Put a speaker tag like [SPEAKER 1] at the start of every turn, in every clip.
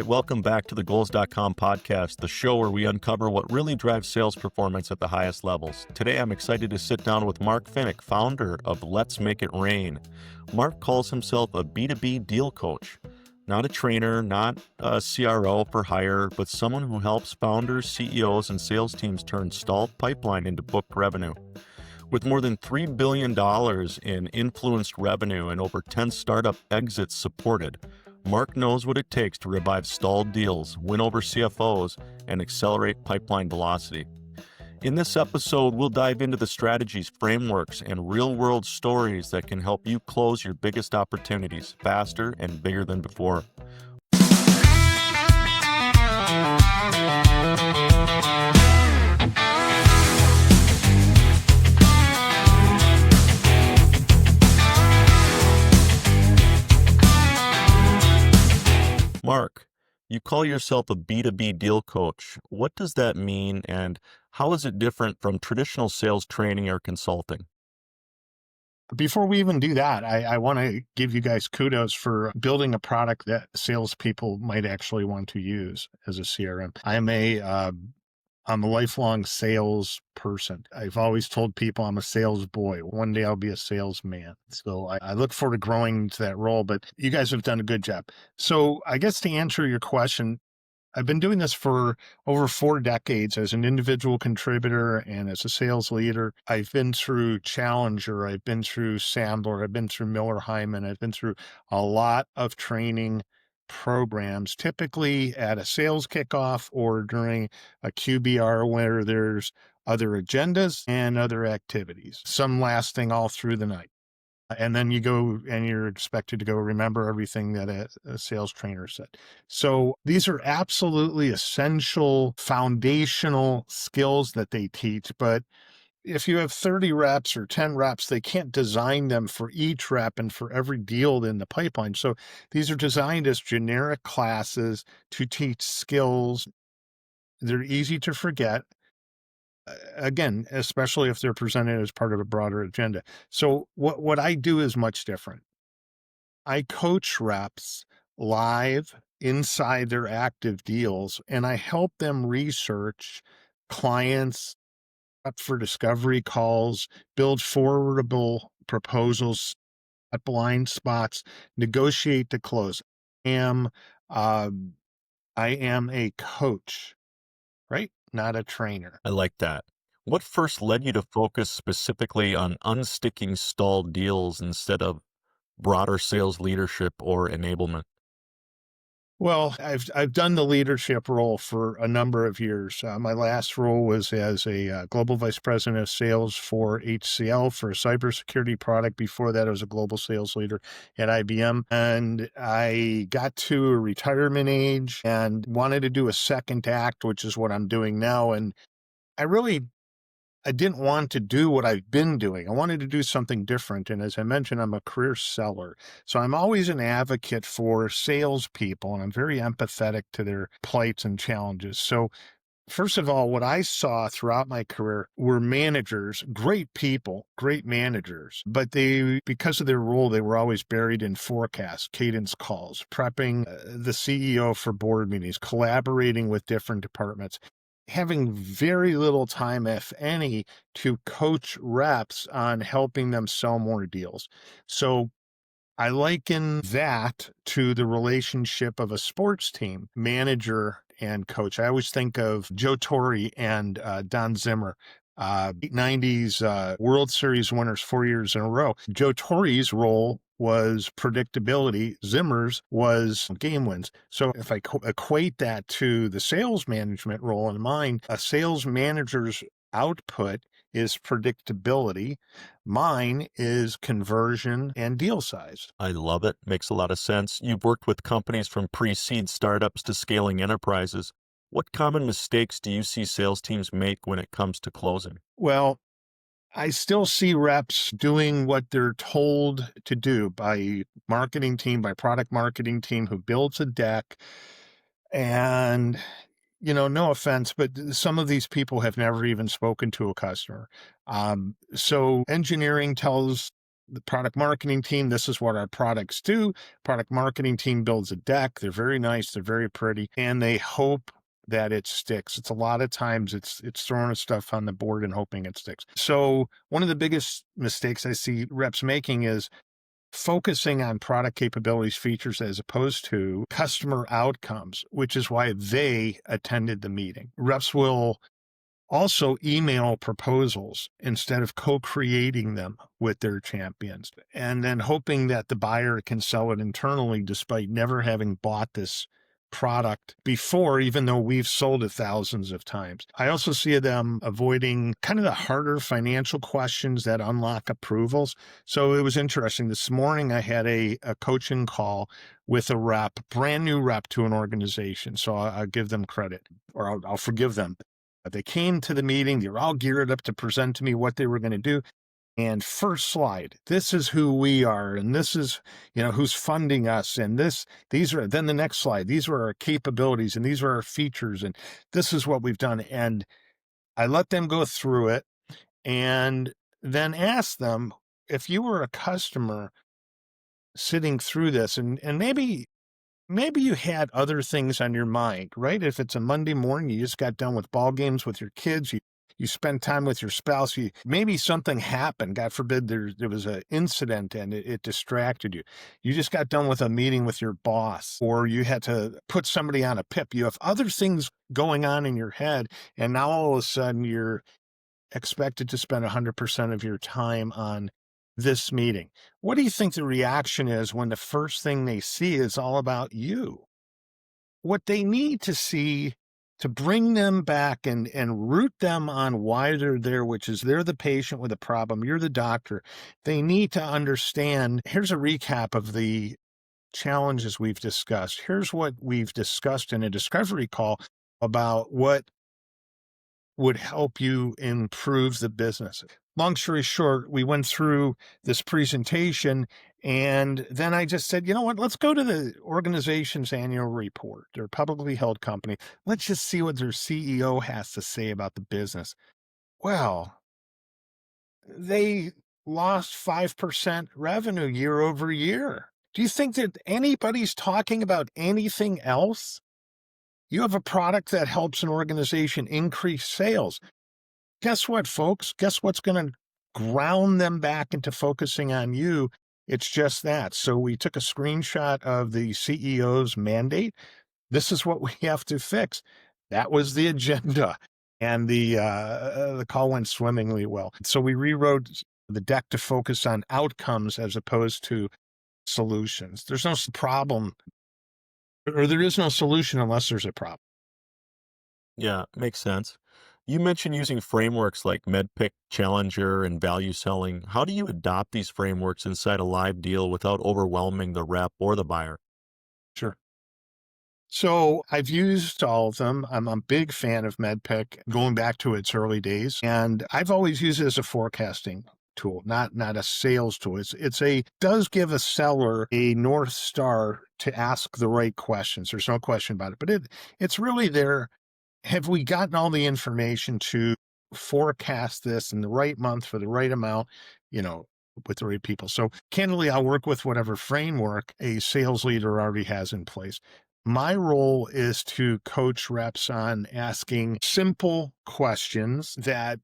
[SPEAKER 1] right, welcome back to the Goals.com podcast, the show where we uncover what really drives sales performance at the highest levels. Today, I'm excited to sit down with Mark Phinick, founder of Let's Make It Rain. Mark calls himself a B2B deal coach, not a trainer, not a CRO for hire, but someone who helps founders, CEOs, and sales teams turn stalled pipeline into booked revenue. With more than $3 billion in influenced revenue and over 10 startup exits supported, Mark knows what it takes to revive stalled deals, win over CFOs, and accelerate pipeline velocity. In this episode, we'll dive into the strategies, frameworks, and real-world stories that can help you close your biggest opportunities faster and bigger than before. Mark, you call yourself a B2B deal coach. What does that mean, and how is it different from traditional sales training or consulting?
[SPEAKER 2] Before we even do that, I want to give you guys kudos for building a product that salespeople might actually want to use as a CRM. I'm a lifelong sales person. I've always told people I'm a sales boy. One day I'll be a salesman. So I look forward to growing into that role, but you guys have done a good job. So I guess to answer your question, I've been doing this for over 4 decades as an individual contributor and as a sales leader. I've been through Challenger, I've been through Sandler, I've been through Miller Hyman, I've been through a lot of training programs, typically at a sales kickoff or during a QBR where there's other agendas and other activities, some lasting all through the night. And then you go and you're expected to go remember everything that a sales trainer said. So these are absolutely essential foundational skills that they teach. But if you have 30 reps or 10 reps, they can't design them for each rep and for every deal in the pipeline. So these are designed as generic classes to teach skills. They're easy to forget. Again, especially if they're presented as part of a broader agenda. So what I do is much different. I coach reps live inside their active deals, and I help them research clients, prep for discovery calls, build forwardable proposals at blind spots, negotiate to close. I am a coach, right? Not a trainer.
[SPEAKER 1] I like that. What first led you to focus specifically on unsticking stalled deals instead of broader sales leadership or enablement?
[SPEAKER 2] Well, I've done the leadership role for a number of years. My last role was as a global vice president of sales for HCL for a cybersecurity product. Before that, I was a global sales leader at IBM. And I got to a retirement age and wanted to do a second act, which is what I'm doing now. And I didn't want to do what I've been doing. I wanted to do something different. And as I mentioned, I'm a career seller. So I'm always an advocate for salespeople, and I'm very empathetic to their plights and challenges. So first of all, what I saw throughout my career were managers, great people, great managers, but because of their role, they were always buried in forecasts, cadence calls, prepping the CEO for board meetings, collaborating with different departments, having very little time, if any, to coach reps on helping them sell more deals. So I liken that to the relationship of a sports team, manager and coach. I always think of Joe Torre and Don Zimmer, 90s World Series winners 4 years in a row. Joe Torre's role was predictability. Zimmer's was game wins. So if I equate that to the sales management role in mine, a sales manager's output is predictability. Mine is conversion and deal size.
[SPEAKER 1] I love it. Makes a lot of sense. You've worked with companies from pre-seed startups to scaling enterprises. What common mistakes do you see sales teams make when it comes to closing?
[SPEAKER 2] Well, I still see reps doing what they're told to do by marketing team, by product marketing team who builds a deck. And, no offense, but some of these people have never even spoken to a customer. So engineering tells the product marketing team, this is what our products do. Product marketing team builds a deck. They're very nice. They're very pretty. And they hope that it sticks. It's a lot of times it's throwing stuff on the board and hoping it sticks. So one of the biggest mistakes I see reps making is focusing on product capabilities, features, as opposed to customer outcomes, which is why they attended the meeting. Reps will also email proposals instead of co-creating them with their champions, and then hoping that the buyer can sell it internally despite never having bought this product before, even though we've sold it thousands of times. I also see them avoiding kind of the harder financial questions that unlock approvals. So it was interesting. This morning, I had a coaching call with a rep, brand new rep to an organization. So I'll give them credit, or I'll forgive them. They came to the meeting. They were all geared up to present to me what they were going to do. And first slide, this is who we are, and this is, who's funding us, and these are, then the next slide, these are our capabilities, and these are our features, and this is what we've done. And I let them go through it and then ask them, if you were a customer sitting through this, and maybe you had other things on your mind, right? If it's a Monday morning, you just got done with ball games with your kids, you spend time with your spouse, maybe something happened, God forbid there was an incident and it distracted you. You just got done with a meeting with your boss, or you had to put somebody on a PIP. You have other things going on in your head, and now all of a sudden you're expected to spend 100% of your time on this meeting. What do you think the reaction is when the first thing they see is all about you? What they need to see to bring them back and root them on why they're there, which is they're the patient with a problem, you're the doctor. They need to understand, here's a recap of the challenges we've discussed. Here's what we've discussed in a discovery call about what would help you improve the business. Long story short, we went through this presentation, and then I just said, you know what, let's go to the organization's annual report. They're a publicly held company. Let's just see what their CEO has to say about the business. Well, they lost 5% revenue year over year. Do you think that anybody's talking about anything else? You have a product that helps an organization increase sales. Guess what, folks? Guess what's going to ground them back into focusing on you? It's just that. So we took a screenshot of the CEO's mandate. This is what we have to fix. That was the agenda. And the call went swimmingly well. So we rewrote the deck to focus on outcomes as opposed to solutions. There's no problem, or there is no solution unless there's a problem.
[SPEAKER 1] Yeah, makes sense. You mentioned using frameworks like MedPick, Challenger, and value selling. How do you adopt these frameworks inside a live deal without overwhelming the rep or the buyer?
[SPEAKER 2] Sure. So I've used all of them. I'm a big fan of MedPick going back to its early days. And I've always used it as a forecasting tool, not a sales tool. Does give a seller a North Star to ask the right questions. There's no question about it. But it's really there. Have we gotten all the information to forecast this in the right month for the right amount, with the right people? So candidly, I'll work with whatever framework a sales leader already has in place. My role is to coach reps on asking simple questions that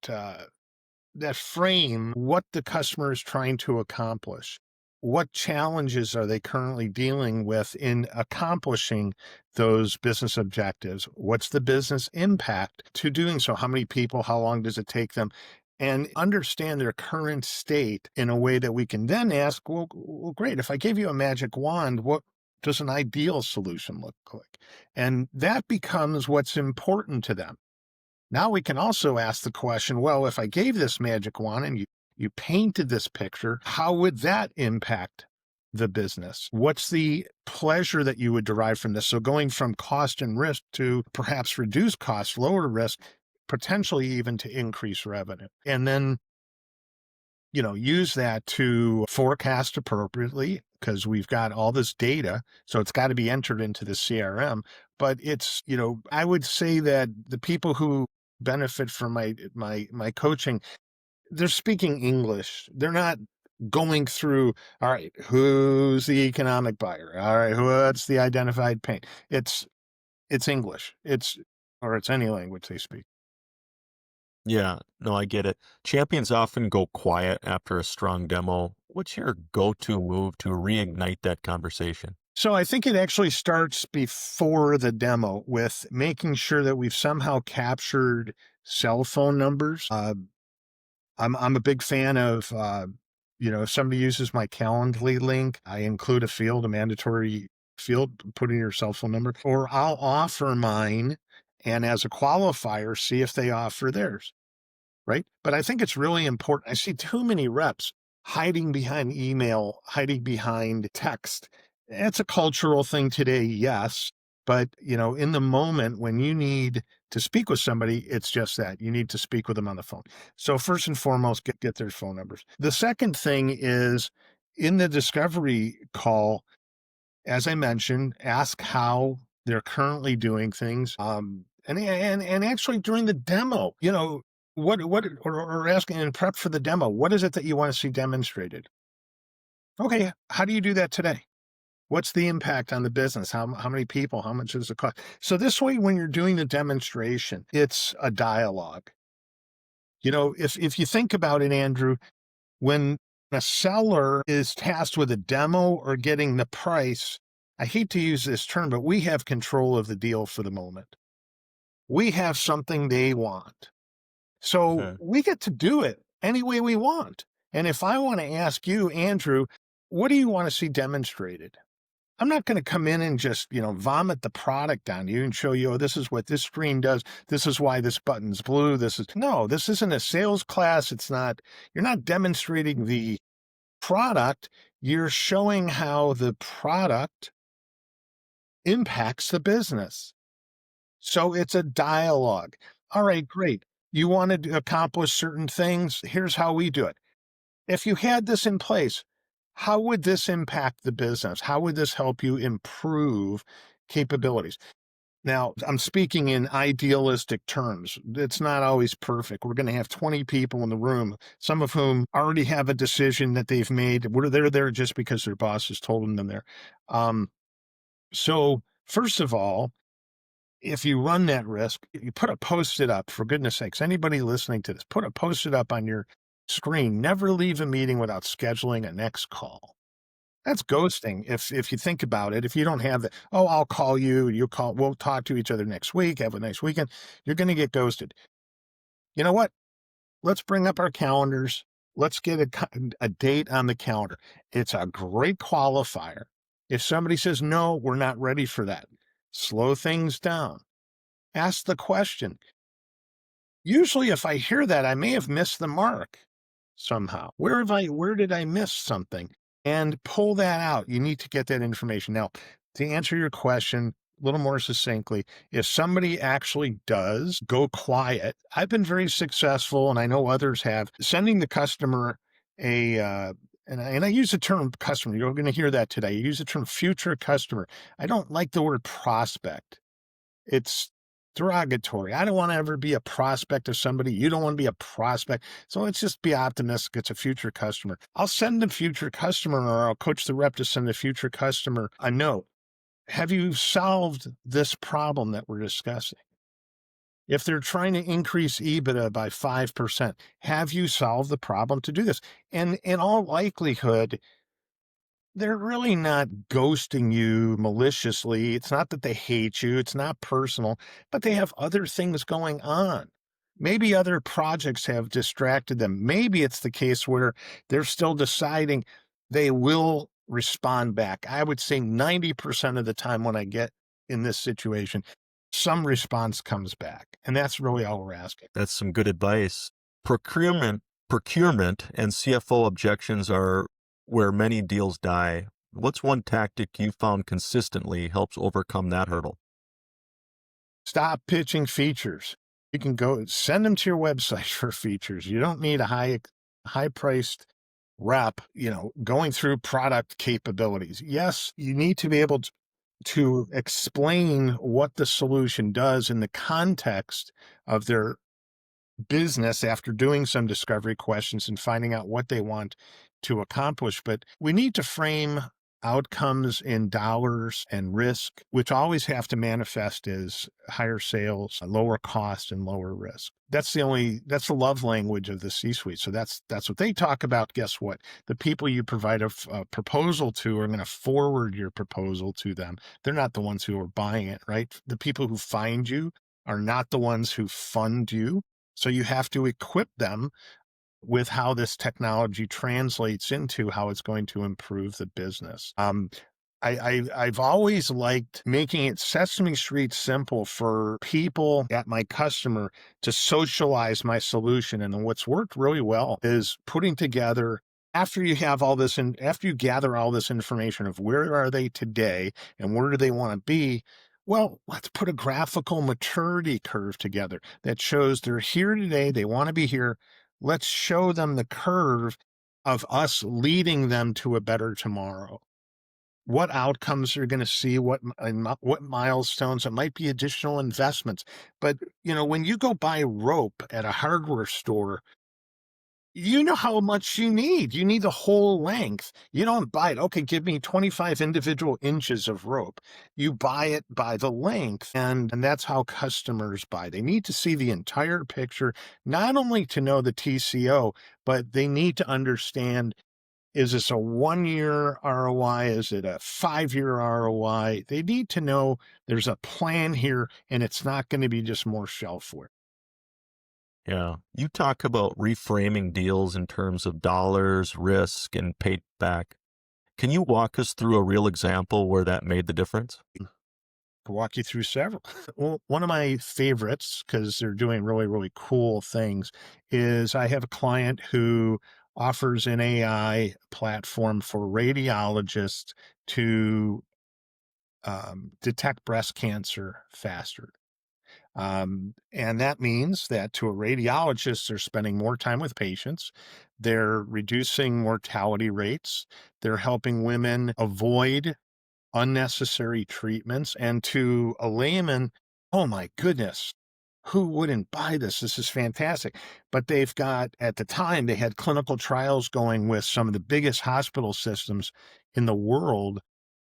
[SPEAKER 2] frame what the customer is trying to accomplish. What challenges are they currently dealing with in accomplishing those business objectives? What's the business impact to doing so? How many people? How long does it take them? And understand their current state in a way that we can then ask, well, great, if I gave you a magic wand, what does an ideal solution look like? And that becomes what's important to them. Now we can also ask the question, well, if I gave this magic wand and you painted this picture, how would that impact the business? What's the pleasure that you would derive from this? So going from cost and risk to perhaps reduce cost, lower risk, potentially even to increase revenue. And then, use that to forecast appropriately, because we've got all this data. So it's got to be entered into the CRM. But it's, I would say that the people who benefit from my coaching, they're speaking English. They're not going through, all right, who's the economic buyer? All right, what's the identified pain? It's English. It's any language they speak.
[SPEAKER 1] Yeah, no, I get it. Champions often go quiet after a strong demo. What's your go-to move to reignite that conversation?
[SPEAKER 2] So I think it actually starts before the demo with making sure that we've somehow captured cell phone numbers. I'm a big fan of, if somebody uses my Calendly link, I include a field, a mandatory field, put in your cell phone number, or I'll offer mine, and as a qualifier, see if they offer theirs. Right? But I think it's really important. I see too many reps hiding behind email, hiding behind text. It's a cultural thing today, yes. But, in the moment when you need to speak with somebody, it's just that you need to speak with them on the phone. So first and foremost, get their phone numbers. The second thing is in the discovery call, as I mentioned, ask how they're currently doing things. And actually during the demo, or asking in prep for the demo, what is it that you want to see demonstrated? Okay, how do you do that today? What's the impact on the business? How many people? How much does it cost? So this way, when you're doing the demonstration, it's a dialogue. If you think about it, Andrew, when a seller is tasked with a demo or getting the price, I hate to use this term, but we have control of the deal for the moment. We have something they want. So
[SPEAKER 1] Mhm.
[SPEAKER 2] we get to do it any way we want. And if I want to ask you, Andrew, what do you want to see demonstrated? I'm not going to come in and just, vomit the product on you and show you, oh, this is what this screen does. This is why this button's blue. This isn't a sales class. You're not demonstrating the product. You're showing how the product impacts the business. So it's a dialogue. All right, great. You want to accomplish certain things. Here's how we do it. If you had this in place, how would this impact the business? How would this help you improve capabilities? Now, I'm speaking in idealistic terms. It's not always perfect. We're going to have 20 people in the room, some of whom already have a decision that they've made. They're there just because their boss has told them they're there. So, first of all, if you run that risk, you put a post-it up, for goodness sakes, anybody listening to this, put a post-it up on your screen. Never leave a meeting without scheduling a next call. That's ghosting. If you think about it, if you don't have oh, I'll call you, we'll talk to each other next week, have a nice weekend, you're going to get ghosted. You know what? Let's bring up our calendars. Let's get a date on the calendar. It's a great qualifier. If somebody says, no, we're not ready for that, slow things down. Ask the question. Usually, if I hear that, I may have missed the mark somehow. Where did I miss something? And pull that out. You need to get that information. Now, to answer your question a little more succinctly, if somebody actually does go quiet, I've been very successful, and I know others have, sending the customer and I use the term customer. You're going to hear that today. You use the term future customer. I don't like the word prospect. It's derogatory. I don't want to ever be a prospect of somebody. You don't want to be a prospect. So let's just be optimistic. It's a future customer. I'll send the future customer, or I'll coach the rep to send the future customer a note. Have you solved this problem that we're discussing? If they're trying to increase EBITDA by 5%, have you solved the problem to do this? And in all likelihood, they're really not ghosting you maliciously. It's not that they hate you. It's not personal, but they have other things going on. Maybe other projects have distracted them. Maybe it's the case where they're still deciding they will respond back. I would say 90% of the time when I get in this situation, some response comes back. And that's really all we're asking.
[SPEAKER 1] That's some good advice. Procurement and CFO objections are where many deals die. What's one tactic you found consistently helps overcome that hurdle?
[SPEAKER 2] Stop pitching features. You can go send them to your website for features. You don't need a high priced rep, going through product capabilities. Yes, you need to be able to explain what the solution does in the context of their business after doing some discovery questions and finding out what they want to accomplish, but we need to frame outcomes in dollars and risk, which always have to manifest as higher sales, lower cost, and lower risk. That's the love language of the C-suite. So that's what they talk about. Guess what? The people you provide a proposal to are going to forward your proposal to them. They're not the ones who are buying it, right? The people who find you are not the ones who fund you. So you have to equip them with how this technology translates into how it's going to improve the business. I've always liked making it Sesame Street simple for people at my customer to socialize my solution. And what's worked really well is putting together, after you have all this, and after you gather all this information of where are they today and where do they want to be, well, let's put a graphical maturity curve together that shows they're here today, they want to be here. Let's show them the curve of us leading them to a better tomorrow. What outcomes they're going to see, what milestones. It might be additional investments. But, when you go buy rope at a hardware store, you know how much you need. You need the whole length. You don't buy it. Okay, give me 25 individual inches of rope. You buy it by the length. And that's how customers buy. They need to see the entire picture, not only to know the TCO, but they need to understand, is this a 1-year ROI? Is it a 5-year ROI? They need to know there's a plan here and it's not going to be just more shelfware.
[SPEAKER 1] Yeah. You talk about reframing deals in terms of dollars, risk, and payback. Can you walk us through a real example where that made the difference?
[SPEAKER 2] Could walk you through several. Well, one of my favorites, because they're doing really, really cool things, is I have a client who offers an AI platform for radiologists to detect breast cancer faster. And that means that to a radiologist, they're spending more time with patients. They're reducing mortality rates. They're helping women avoid unnecessary treatments. And to a layman, oh my goodness, who wouldn't buy this? This is fantastic. But they've got, at the time, they had clinical trials going with some of the biggest hospital systems in the world,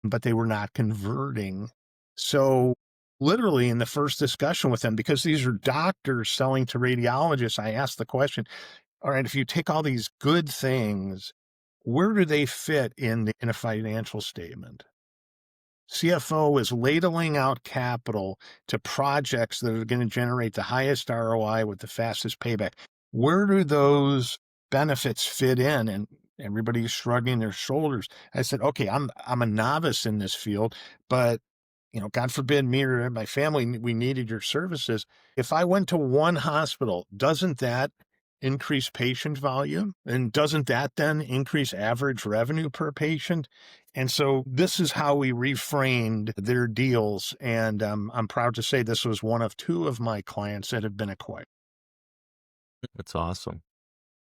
[SPEAKER 2] but they were not converting. So literally in the first discussion with them, because these are doctors selling to radiologists, I asked the question, all right, if you take all these good things, where do they fit in a financial statement? CFO is ladling out capital to projects that are going to generate the highest ROI with the fastest payback. Where do those benefits fit in? And everybody's shrugging their shoulders. I said, okay, I'm a novice in this field, but God forbid me or my family, we needed your services. If I went to one hospital, doesn't that increase patient volume? And doesn't that then increase average revenue per patient? And so this is how we reframed their deals. And I'm proud to say this was one of 2 of my clients that have been acquired.
[SPEAKER 1] That's awesome.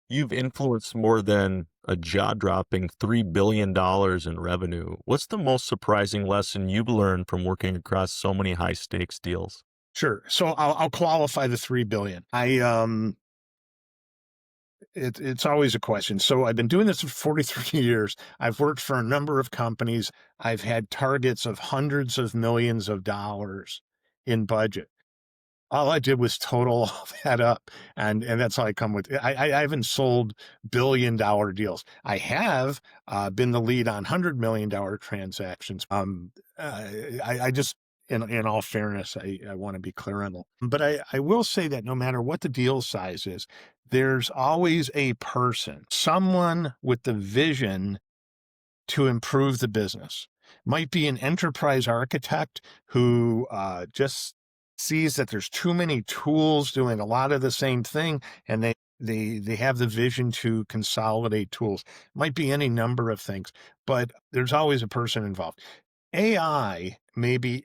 [SPEAKER 1] You've influenced more than a jaw-dropping $3 billion in revenue. What's the most surprising lesson you've learned from working across so many high-stakes deals?
[SPEAKER 2] Sure. So I'll qualify the 3 billion. It's always a question. So I've been doing this for 43 years. I've worked for a number of companies. I've had targets of hundreds of millions of dollars in budget. All I did was total all that up, and that's how I come with. I haven't sold billion-dollar deals. I have been the lead on $100 million transactions. I just, in all fairness, I want to be clear on that. But I will say that no matter what the deal size is, there's always a person, someone with the vision to improve the business. Might be an enterprise architect who just sees that there's too many tools doing a lot of the same thing, and they have the vision to consolidate tools. Might be any number of things, but there's always a person involved. AI may be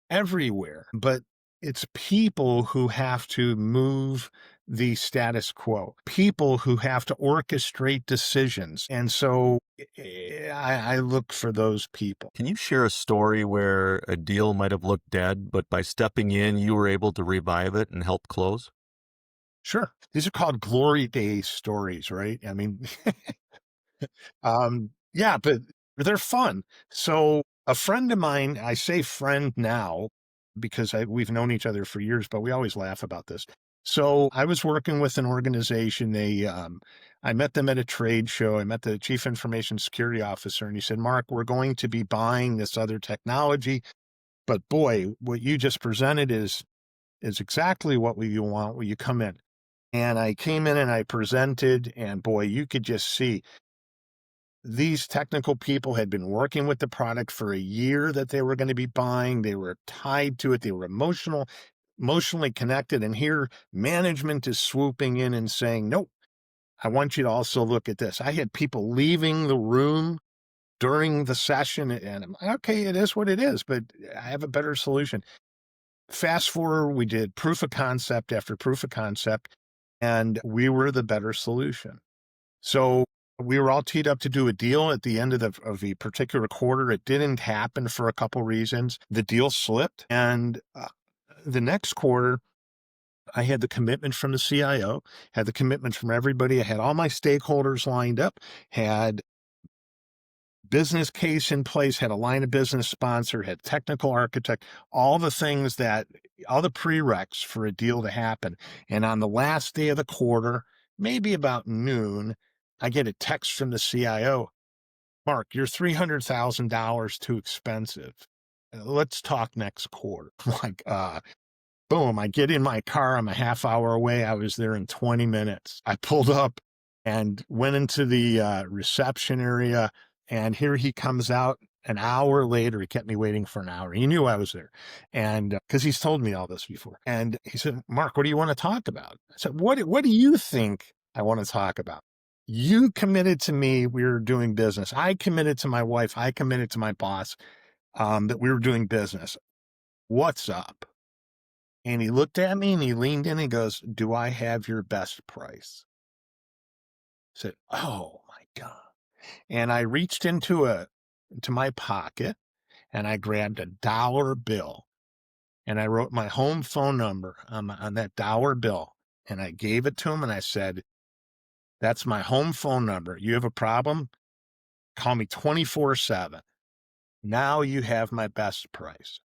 [SPEAKER 2] everywhere, but it's people who have to move the status quo, people who have to orchestrate decisions. And so I look for those people.
[SPEAKER 1] Can you share a story where a deal might have looked dead, but by stepping in, you were able to revive it and help close?
[SPEAKER 2] Sure. These are called glory days stories, right? I mean, Yeah, but they're fun. So a friend of mine, I say friend now because we've known each other for years, but we always laugh about this. So I was working with an organization. I met them at a trade show. I met the chief information security officer, and he said, "Mark, we're going to be buying this other technology, but boy, what you just presented is exactly what we you want. Will you come in?" And I came in and I presented, and boy, you could just see these technical people had been working with the product for a year that they were going to be buying. They were tied to it. They were emotionally connected. And here management is swooping in and saying, "Nope, I want you to also look at this." I had people leaving the room during the session, and I'm like, okay, it is what it is, but I have a better solution. Fast forward, we did proof of concept after proof of concept, and we were the better solution. So we were all teed up to do a deal at the end of the particular quarter. It didn't happen for a couple reasons. The deal slipped, and the next quarter, I had the commitment from the CIO, had the commitment from everybody. I had all my stakeholders lined up, had business case in place, had a line of business sponsor, had technical architect, all the things that, all the prereqs for a deal to happen. And on the last day of the quarter, maybe about noon, I get a text from the CIO. "Mark, you're $300,000 too expensive. Let's talk next quarter." I'm like, boom, I get in my car. I'm a half hour away. I was there in 20 minutes. I pulled up and went into the reception area. And here he comes out an hour later. He kept me waiting for an hour. He knew I was there. And because he's told me all this before. And he said, "Mark, what do you want to talk about?" I said, what do you think I want to talk about? You committed to me. We were doing business. I committed to my wife. I committed to my boss that we were doing business. What's up? And he looked at me and he leaned in and he goes, "Do I have your best price?" I said, "Oh my God." And I reached into my pocket and I grabbed a dollar bill and I wrote my home phone number on that dollar bill. And I gave it to him and I said, "That's my home phone number. You have a problem? Call me 24/7. Now you have my best price."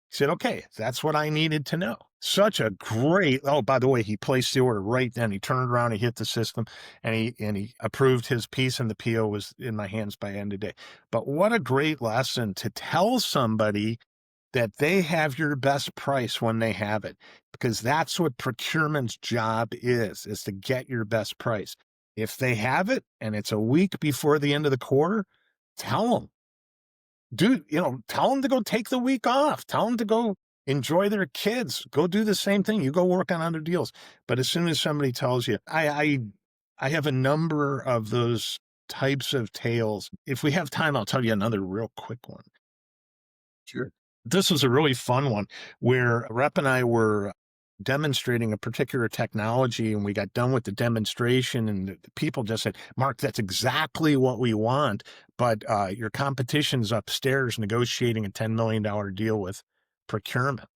[SPEAKER 2] He said, "Okay, that's what I needed to know." Such a great, oh, by the way, he placed the order right then. He turned around, he hit the system, and he approved his piece, and the PO was in my hands by end of day. But what a great lesson to tell somebody that they have your best price when they have it, because that's what procurement's job is to get your best price. If they have it and it's a week before the end of the quarter, tell them. Dude, tell them to go take the week off. Tell them to go enjoy their kids. Go do the same thing. You go work on other deals. But as soon as somebody tells you, I have a number of those types of tales. If we have time, I'll tell you another real quick one. Sure. This was a really fun one where Rep and I were demonstrating a particular technology, and we got done with the demonstration, and the people just said, "Mark, that's exactly what we want, but your competition's upstairs negotiating a $10 million deal with procurement."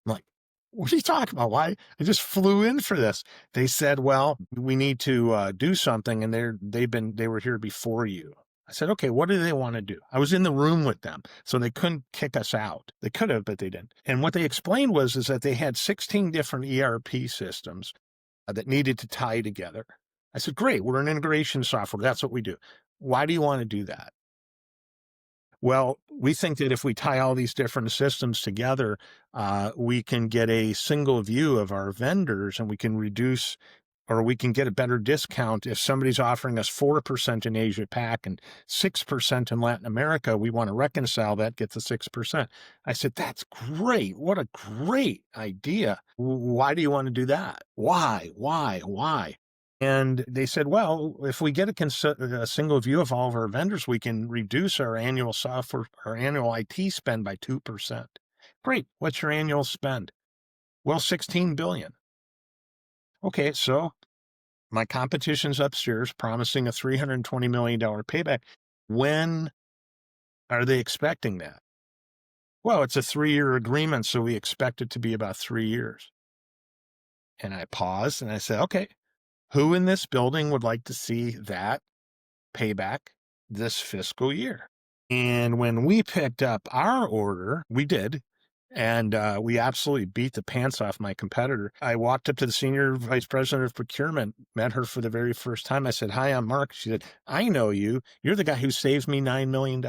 [SPEAKER 2] I'm like, "What are you talking about? Why? I just flew in for this." They said, "Well, we need to do something, and they were here before you." I said, "Okay, what do they want to do?" I was in the room with them, so they couldn't kick us out. They could have, but they didn't. And what they explained is that they had 16 different ERP systems that needed to tie together. I said, "Great, we're an integration software. That's what we do. Why do you want to do that?" "Well, we think that if we tie all these different systems together, we can get a single view of our vendors, and we can reduce, or we can get a better discount. If somebody's offering us 4% in Asia Pac and 6% in Latin America, we want to reconcile that, get the 6%. I said, "That's great. What a great idea. Why do you want to do that? Why?" And they said, "Well, if we get a single view of all of our vendors, we can reduce our annual IT spend by 2%. Great. What's your annual spend? Well, 16 billion. Okay, so my competition's upstairs promising a $320 million payback. When are they expecting that?" "Well, it's a 3-year agreement, so we expect it to be about 3 years." And I paused and I said, "Okay, who in this building would like to see that payback this fiscal year. And when we picked up our order, we did. And we absolutely beat the pants off my competitor. I walked up to the senior vice president of procurement, met her for the very first time. I said, "Hi, I'm Mark." She said, "I know you. You're the guy who saves me $9 million."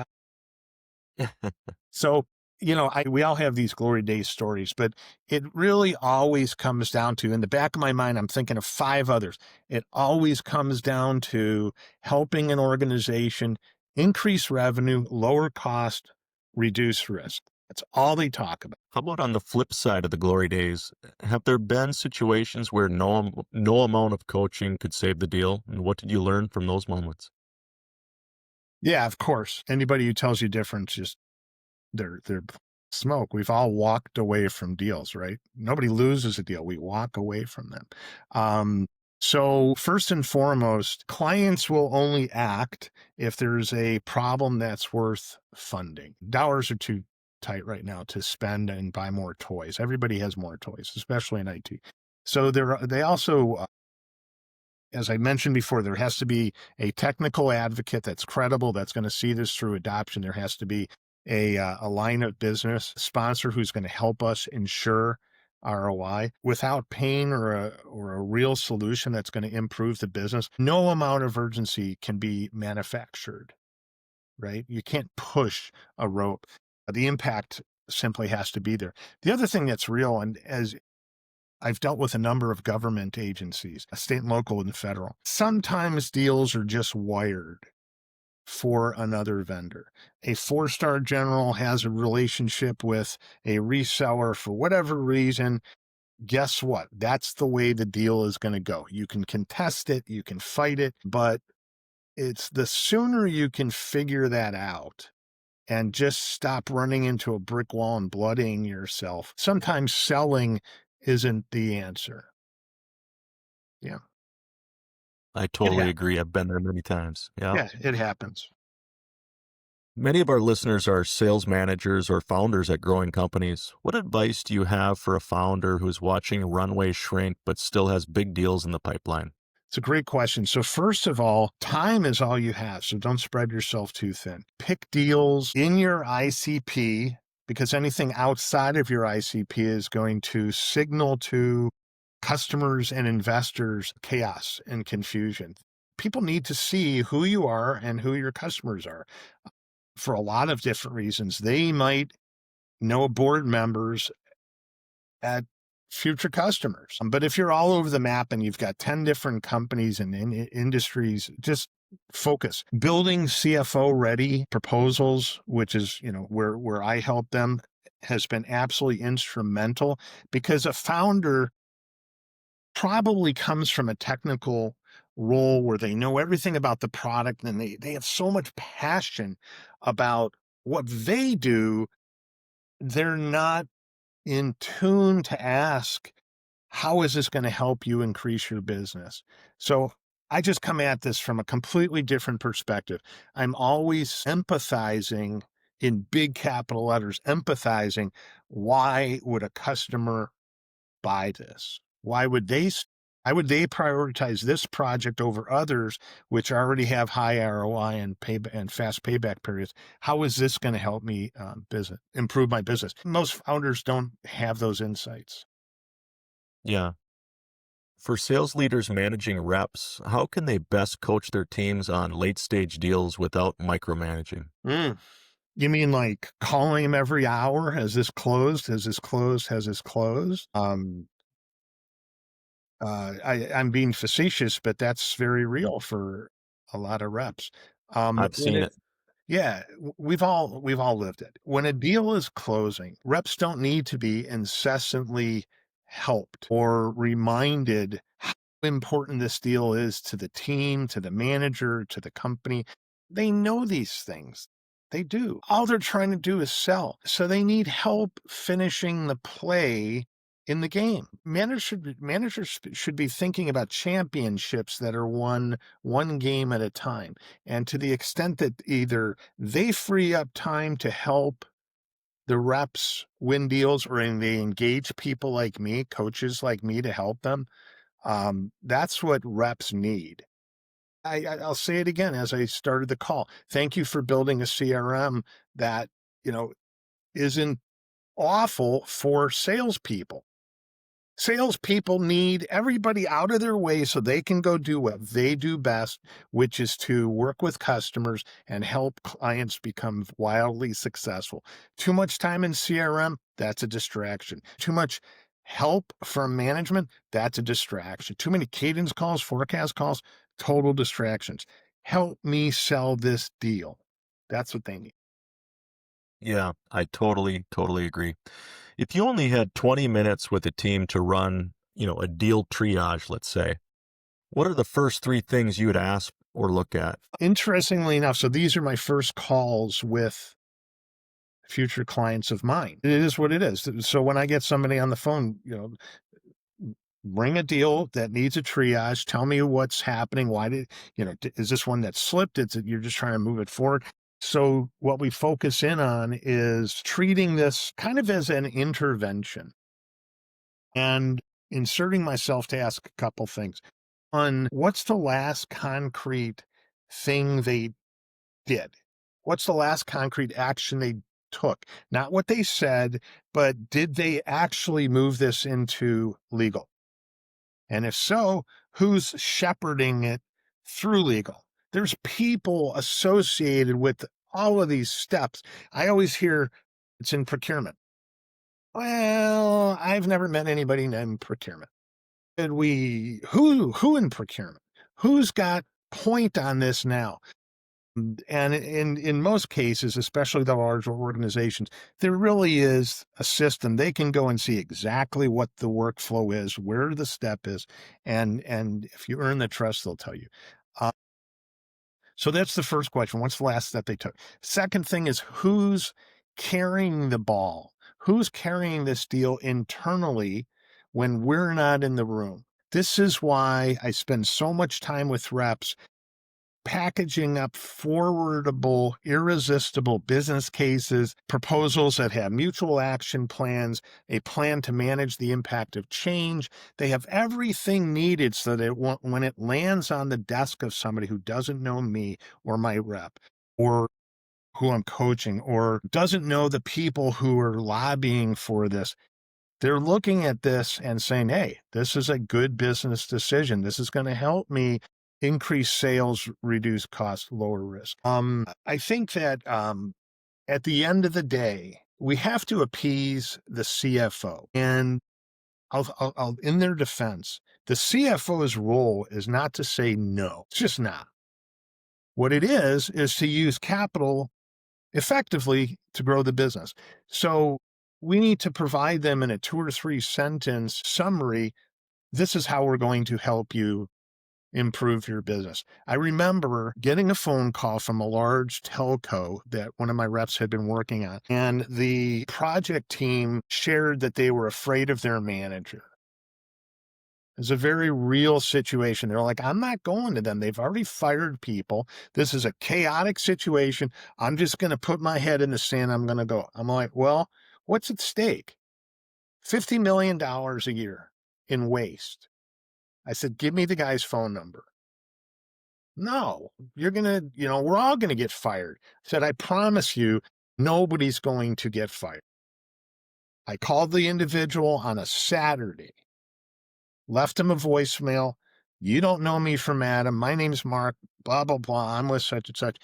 [SPEAKER 2] So, we all have these glory days stories, but it really always comes down to, in the back of my mind, I'm thinking of 5 others. It always comes down to helping an organization increase revenue, lower cost, reduce risk. That's all they talk about.
[SPEAKER 1] How about on the flip side of the glory days? Have there been situations where no amount of coaching could save the deal? And what did you learn from those moments?
[SPEAKER 2] Yeah, of course. Anybody who tells you different, just they're smoke. We've all walked away from deals, right? Nobody loses a deal. We walk away from them. So first and foremost, clients will only act if there's a problem that's worth funding. Dollars are too tight right now to spend and buy more toys. Everybody has more toys, especially in IT. So they also, as I mentioned before, there has to be a technical advocate that's credible, that's going to see this through adoption. There has to be a line of business sponsor who's going to help us ensure ROI. Without pain or a real solution that's going to improve the business, no amount of urgency can be manufactured, right? You can't push a rope. The impact simply has to be there. The other thing that's real, and as I've dealt with a number of government agencies, state and local and federal, sometimes deals are just wired for another vendor. A 4-star general has a relationship with a reseller for whatever reason. Guess what? That's the way the deal is going to go. You can contest it, you can fight it, but it's the sooner you can figure that out and just stop running into a brick wall and bloodying yourself. Sometimes selling isn't the answer. Yeah,
[SPEAKER 1] I
[SPEAKER 2] it
[SPEAKER 1] totally
[SPEAKER 2] happens.
[SPEAKER 1] agree. I've been there many times. Yeah.
[SPEAKER 2] Yeah, it happens.
[SPEAKER 1] Many of our listeners are sales managers or founders at growing companies. What advice do you have for a founder who's watching a runway shrink but still has big deals in the pipeline?
[SPEAKER 2] It's a great question. So first of all, time is all you have. So don't spread yourself too thin. Pick deals in your ICP, because anything outside of your ICP is going to signal to customers and investors chaos and confusion. People need to see who you are and who your customers are for a lot of different reasons. They might know board members at future customers. But if you're all over the map and you've got 10 different companies and industries, just focus. Building CFO ready proposals, which is, where I help them, has been absolutely instrumental, because a founder probably comes from a technical role where they know everything about the product, and they have so much passion about what they do. They're not in tune to ask, how is this going to help you increase your business? So I just come at this from a completely different perspective. I'm always empathizing, in big capital letters, empathizing. Why would a customer buy this? Why would they prioritize this project over others which already have high ROI and fast payback periods? How is this going to help me improve my business? Most founders don't have those insights.
[SPEAKER 1] Yeah. For sales leaders managing reps, how can they best coach their teams on late stage deals without micromanaging?
[SPEAKER 2] Mm. You mean like calling them every hour? Has this closed? Has this closed? Has this closed? I'm being facetious, but that's very real for a lot of reps.
[SPEAKER 1] I've
[SPEAKER 2] When
[SPEAKER 1] seen
[SPEAKER 2] it
[SPEAKER 1] it.
[SPEAKER 2] Yeah, we've all lived it. When a deal is closing, reps don't need to be incessantly helped or reminded how important this deal is to the team, to the manager, to the company. They know these things. They do. All they're trying to do is sell. So they need help finishing the play in the game. Managers should be thinking about championships that are won one game at a time. And to the extent that either they free up time to help the reps win deals, or they engage people like me, coaches like me, to help them, that's what reps need. I'll say it again as I started the call. Thank you for building a CRM that, you know, isn't awful for salespeople. Salespeople need everybody out of their way so they can go do what they do best, which is to work with customers and help clients become wildly successful. Too much time in CRM, that's a distraction. Too much help from management, that's a distraction. Too many cadence calls, forecast calls, total distractions. Help me sell this deal. That's what they need.
[SPEAKER 1] Yeah, I totally agree. If you only had 20 minutes with a team to run, a deal triage, let's say, what are the first three things you would ask or look at?
[SPEAKER 2] Interestingly enough, so these are my first calls with future clients of mine. It is what it is. So when I get somebody on the phone, bring a deal that needs a triage. Tell me what's happening. Why did, is this one that slipped? It's you're just trying to move it forward. So what we focus in on is treating this kind of as an intervention and inserting myself to ask a couple things. On what's the last concrete thing they did? What's the last concrete action they took? Not what they said, but did they actually move this into legal? And if so, who's shepherding it through legal? There's people associated with all of these steps. I always hear it's in procurement. Well, I've never met anybody named procurement. Did we who in procurement? Who's got point on this now? And in most cases, especially the larger organizations, there really is a system. They can go and see exactly what the workflow is, where the step is, and if you earn the trust, they'll tell you. Uh, so that's the first question. What's the last step they took? Second thing is who's carrying the ball? Who's carrying this deal internally when we're not in the room? This is why I spend so much time with reps packaging up forwardable, irresistible business cases, proposals that have mutual action plans, a plan to manage the impact of change. They have everything needed so that when it lands on the desk of somebody who doesn't know me or my rep or who I'm coaching or doesn't know the people who are lobbying for this, they're looking at this and saying, hey, this is a good business decision. This is going to help me increase sales, reduce costs, lower risk. I think that at the end of the day, we have to appease the CFO. And I'll in their defense, the CFO's role is not to say no. It's just not. What it is to use capital effectively to grow the business. So we need to provide them in a 2 or 3 sentence summary. This is how we're going to help you improve your business. I remember getting a phone call from a large telco that one of my reps had been working on, and the project team shared that they were afraid of their manager. It's a very real situation. They're like, I'm not going to them. They've already fired people. This is a chaotic situation. I'm just going to put my head in the sand. I'm going to go. I'm like, well, what's at stake? $50 million a year in waste. I said, give me the guy's phone number. No, you're going to, we're all going to get fired. I said, I promise you, nobody's going to get fired. I called the individual on a Saturday. Left him a voicemail. You don't know me from Adam. My name's Mark, blah, blah, blah. I'm with such and such.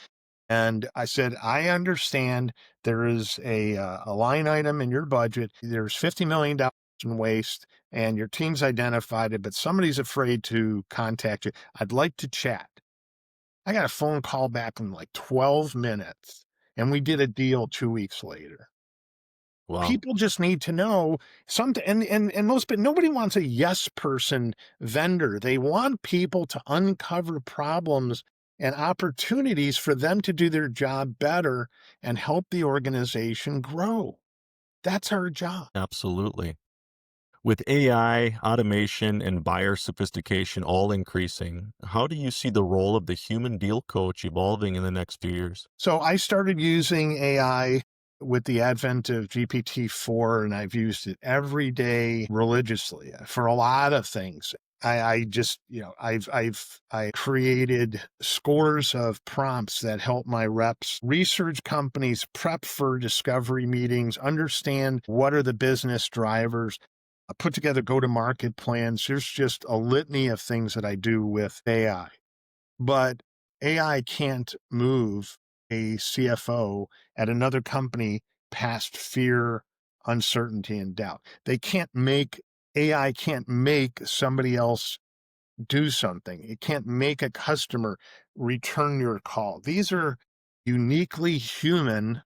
[SPEAKER 2] And I said, I understand there is a line item in your budget. There's $50 million in waste and your team's identified it, but somebody's afraid to contact you. I'd like to chat. I got a phone call back in like 12 minutes and we did a deal 2 weeks later.
[SPEAKER 1] Wow.
[SPEAKER 2] People just need to know but nobody wants a yes person vendor. They want people to uncover problems and opportunities for them to do their job better and help the organization grow. That's our job.
[SPEAKER 1] Absolutely. With AI, automation, and buyer sophistication all increasing, how do you see the role of the human deal coach evolving in the next few years?
[SPEAKER 2] So I started using AI with the advent of GPT-4, and I've used it every day religiously for a lot of things. I just, I created scores of prompts that help my reps research companies, prep for discovery meetings, understand what are the business drivers, put together go-to-market plans. There's just a litany of things that I do with AI. But AI can't move a CFO at another company past fear, uncertainty, and doubt. AI can't make somebody else do something. It can't make a customer return your call. These are uniquely human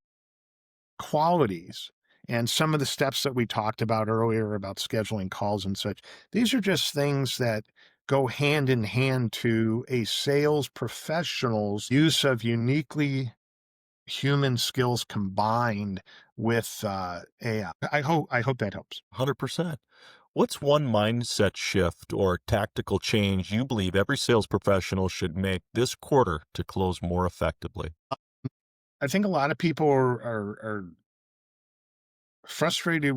[SPEAKER 2] qualities. And some of the steps that we talked about earlier about scheduling calls and such, these are just things that go hand in hand to a sales professional's use of uniquely human skills combined with AI. I hope that helps.
[SPEAKER 1] 100%. What's one mindset shift or tactical change you believe every sales professional should make this quarter to close more effectively?
[SPEAKER 2] I think a lot of people are frustrated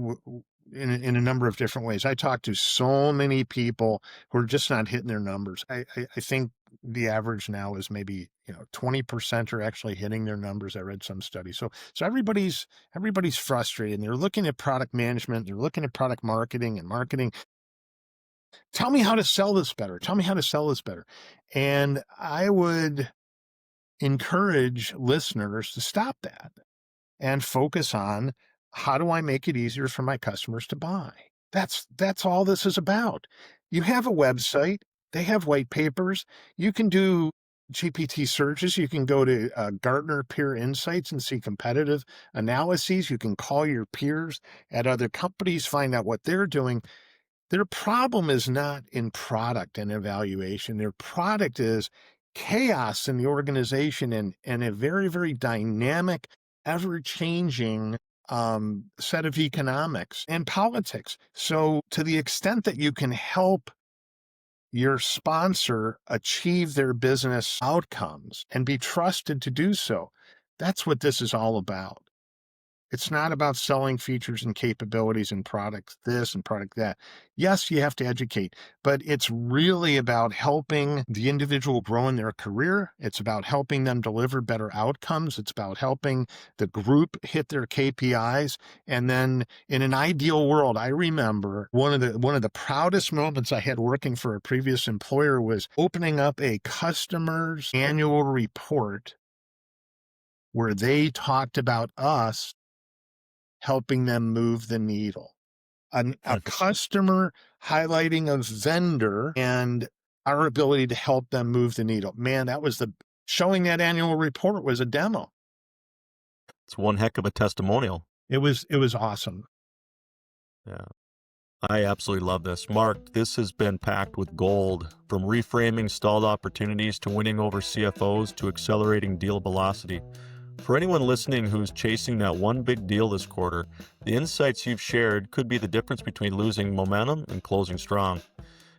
[SPEAKER 2] in a number of different ways. I talk to so many people who are just not hitting their numbers. I think the average now is maybe 20% are actually hitting their numbers. I read some study. So everybody's frustrated. And they're looking at product management. They're looking at product marketing and marketing. Tell me how to sell this better. Tell me how to sell this better. And I would encourage listeners to stop that and focus on, how do I make it easier for my customers to buy? That's all this is about. You have a website, they have white papers, you can do GPT searches, you can go to Gartner Peer Insights and see competitive analyses, you can call your peers at other companies, find out what they're doing. Their problem is not in product and evaluation. Their product is chaos in the organization and a very, very dynamic, ever-changing set of economics and politics. So to the extent that you can help your sponsor achieve their business outcomes and be trusted to do so, that's what this is all about. It's not about selling features and capabilities and products this and product that. Yes, you have to educate, but it's really about helping the individual grow in their career. It's about helping them deliver better outcomes. It's about helping the group hit their KPIs. And then in an ideal world, I remember one of the proudest moments I had working for a previous employer was opening up a customer's annual report where they talked about us helping them move the needle. A customer highlighting a vendor and our ability to help them move the needle. Man, showing that annual report was a demo.
[SPEAKER 1] It's one heck of a testimonial.
[SPEAKER 2] It was awesome.
[SPEAKER 1] Yeah. I absolutely love this. Mark, this has been packed with gold, from reframing stalled opportunities to winning over CFOs to accelerating deal velocity. For anyone listening who's chasing that one big deal this quarter, the insights you've shared could be the difference between losing momentum and closing strong.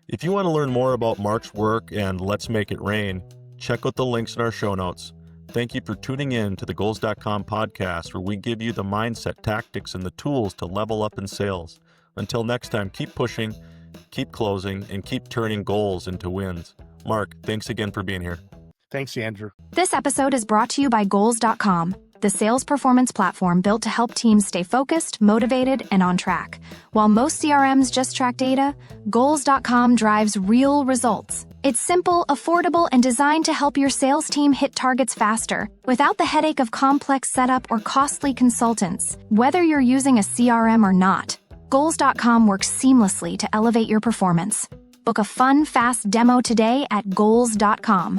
[SPEAKER 1] If you want to learn more about Mark's work and Let's Make It Rain, check out the links in our show notes. Thank you for tuning in to the Goals.com podcast, where we give you the mindset, tactics, and the tools to level up in sales. Until next time, keep pushing, keep closing, and keep turning goals into wins. Mark, thanks again for being here.
[SPEAKER 2] Thanks, Andrew.
[SPEAKER 3] This episode is brought to you by Goals.com, the sales performance platform built to help teams stay focused, motivated, and on track. While most CRMs just track data, Goals.com drives real results. It's simple, affordable, and designed to help your sales team hit targets faster, without the headache of complex setup or costly consultants. Whether you're using a CRM or not, Goals.com works seamlessly to elevate your performance. Book a fun, fast demo today at Goals.com.